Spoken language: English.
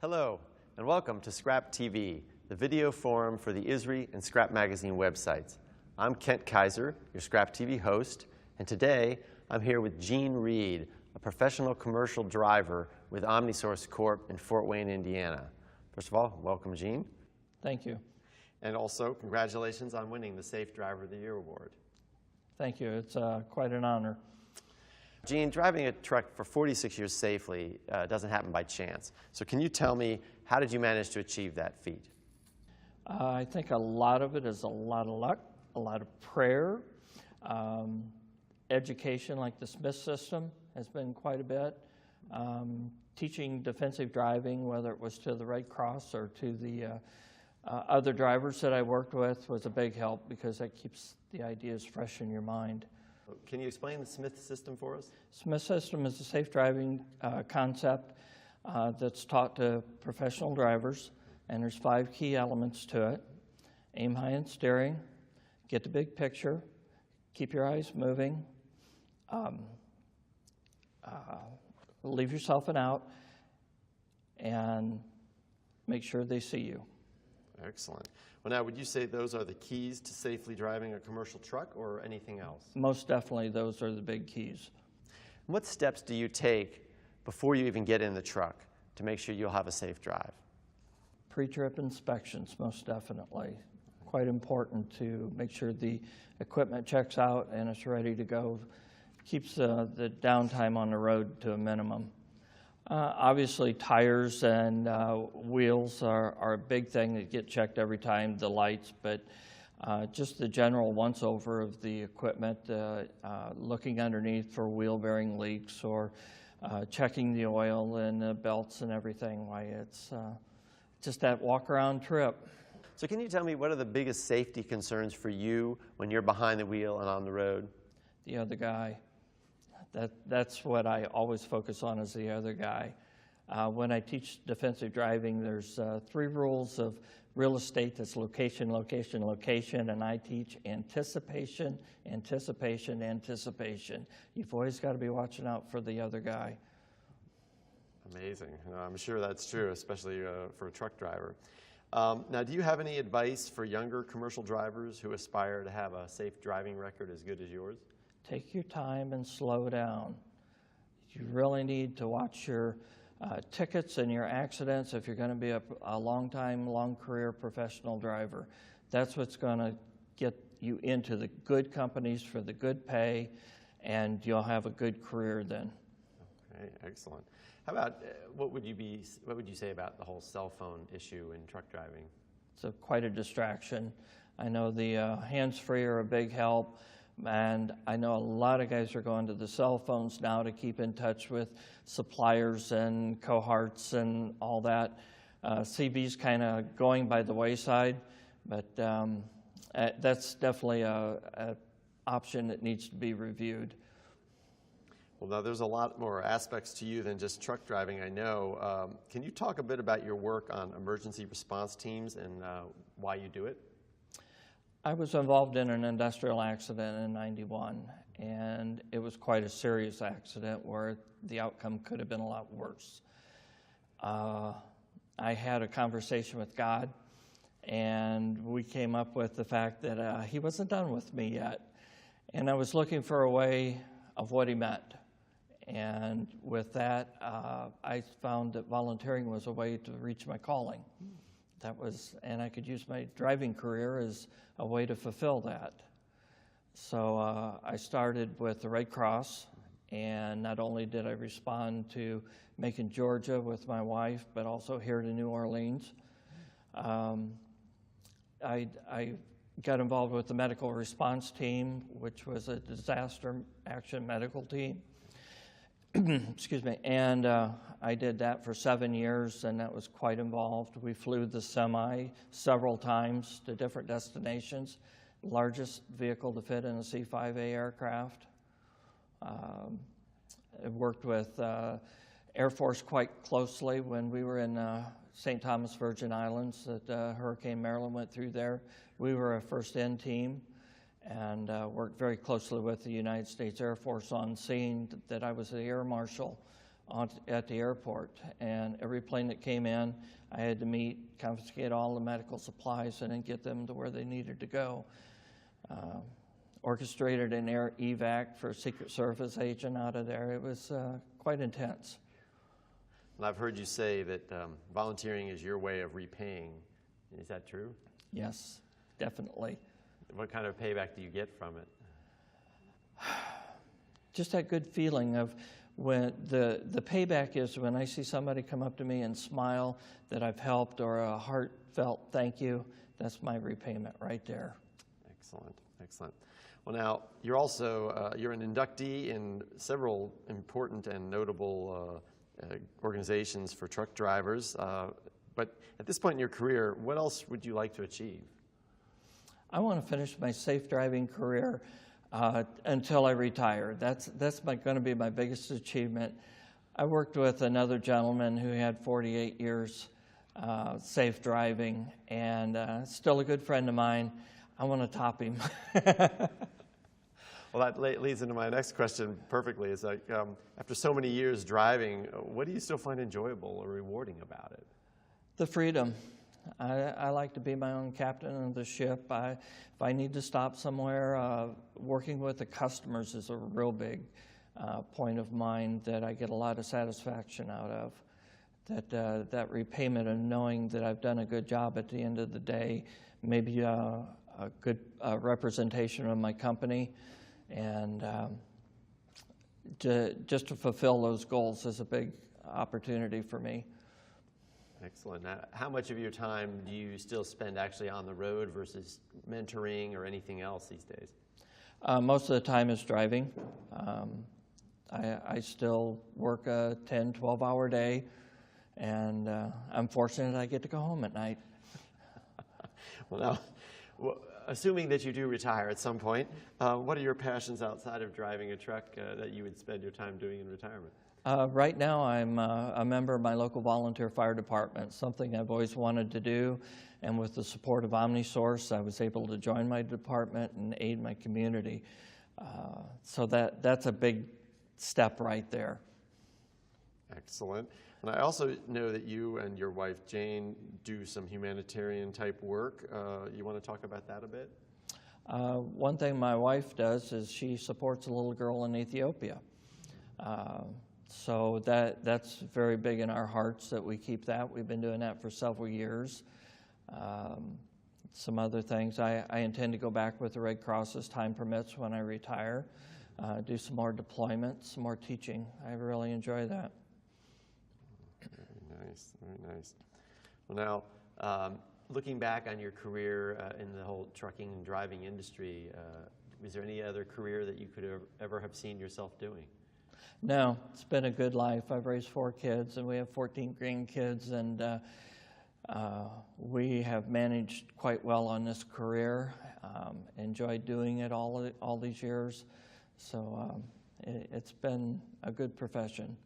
Hello, and welcome to ScrapTV, the video forum for the ISRI and Scrap Magazine websites. I'm Kent Kaiser, your ScrapTV host, and today I'm here with Gene Reed, a professional commercial driver with OmniSource Corp. In Fort Wayne, Indiana. First of all, welcome, Gene. Thank you. And also, congratulations on winning the Safe Driver of the Year award. Thank you. It's quite an honor. Gene, driving a truck for 46 years safely doesn't happen by chance. So can you tell me, how did you manage to achieve that feat? I think a lot of it is a lot of luck, a lot of prayer. Education, like the Smith system, has been quite a bit. Teaching defensive driving, whether it was to the Red Cross or to the other drivers that I worked with, was a big help because that keeps the ideas fresh in your mind. Can you explain the Smith system for us? Smith system is a safe driving concept that's taught to professional drivers, and there's 5 key elements to it. Aim high in steering, get the big picture, keep your eyes moving, leave yourself an out, and make sure they see you. Excellent. Well, now, would you say those are the keys to safely driving a commercial truck or anything else? Most definitely, those are the big keys. What steps do you take before you even get in the truck to make sure you'll have a safe drive? Pre-trip inspections, most definitely. Quite important to make sure the equipment checks out and it's ready to go. Keeps the downtime on the road to a minimum. Obviously, tires and wheels are a big thing that get checked every time, the lights, but just the general once-over of the equipment, looking underneath for wheel bearing leaks or checking the oil and the belts and everything. Why, it's just that walk-around trip. So can you tell me, what are the biggest safety concerns for you when you're behind the wheel and on the road? The other guy. That's what I always focus on, is the other guy. When I teach defensive driving, there's 3 rules of real estate. That's location, location, location, and I teach anticipation, anticipation, anticipation. You've always got to be watching out for the other guy. Amazing. I'm sure that's true, especially for a truck driver. Now, do you have any advice for younger commercial drivers who aspire to have a safe driving record as good as yours? Take your time and slow down. You really need to watch your tickets and your accidents if you're going to be a long career professional driver. That's what's going to get you into the good companies for the good pay, and you'll have a good career then. Okay, excellent. How about, what would you say about the whole cell phone issue in truck driving? It's quite a distraction. I know the hands-free are a big help. And I know a lot of guys are going to the cell phones now to keep in touch with suppliers and cohorts and all that. CB's kind of going by the wayside, but that's definitely an option that needs to be reviewed. Well, now there's a lot more aspects to you than just truck driving, I know. Can you talk a bit about your work on emergency response teams and why you do it? I was involved in an industrial accident in '91, and it was quite a serious accident where the outcome could have been a lot worse. I had a conversation with God, and we came up with the fact that He wasn't done with me yet, and I was looking for a way of what He meant. And with that, I found that volunteering was a way to reach my calling. And I could use my driving career as a way to fulfill that. So I started with the Red Cross, and not only did I respond to Macon, Georgia with my wife, but also here to New Orleans. I got involved with the medical response team, which was a disaster action medical team. Excuse me, and I did that for 7 years, and that was quite involved. We flew the semi several times to different destinations, largest vehicle to fit in a C-5A aircraft. I worked with Air Force quite closely when we were in St. Thomas, Virgin Islands, that Hurricane Marilyn went through there. We were a first-in team, and worked very closely with the United States Air Force on scene. That I was the air marshal at the airport. And every plane that came in, I had to meet, confiscate all the medical supplies, and then get them to where they needed to go. Orchestrated an air evac for a Secret Service agent out of there. It was quite intense. Well, I've heard you say that volunteering is your way of repaying. Is that true? Yes, definitely. What kind of payback do you get from it? Just that good feeling of when the payback is when I see somebody come up to me and smile that I've helped, or a heartfelt thank you. That's my repayment right there. Excellent, excellent. Well, now, you're also you're an inductee in several important and notable organizations for truck drivers. But at this point in your career, what else would you like to achieve? I want to finish my safe driving career until I retire. That's going to be my biggest achievement. I worked with another gentleman who had 48 years safe driving, and still a good friend of mine. I want to top him. Well, that leads into my next question perfectly. It's like, after so many years driving, what do you still find enjoyable or rewarding about it? The freedom. I like to be my own captain of the ship. If I need to stop somewhere, working with the customers is a real big point of mine that I get a lot of satisfaction out of. That repayment of knowing that I've done a good job at the end of the day, maybe a good representation of my company, and just to fulfill those goals is a big opportunity for me. Excellent. Now, how much of your time do you still spend actually on the road versus mentoring or anything else these days? Most of the time is driving. I still work a 10, 12-hour day, and I'm fortunate I get to go home at night. Well, now, assuming that you do retire at some point, what are your passions outside of driving a truck that you would spend your time doing in retirement? Right now, I'm a member of my local volunteer fire department, something I've always wanted to do. And with the support of OmniSource, I was able to join my department and aid my community. So that's a big step right there. Excellent. And I also know that you and your wife, Jane, do some humanitarian type work. You want to talk about that a bit? One thing my wife does is she supports a little girl in Ethiopia. So that's very big in our hearts that we keep that. We've been doing that for several years. Some other things, I intend to go back with the Red Cross as time permits when I retire, do some more deployments, some more teaching. I really enjoy that. Very nice, very nice. Well, now, looking back on your career in the whole trucking and driving industry, is there any other career that you could ever have seen yourself doing? No, it's been a good life. I've raised 4 kids, and we have 14 grandkids, and we have managed quite well on this career. Enjoyed doing it all these years, so it's been a good profession.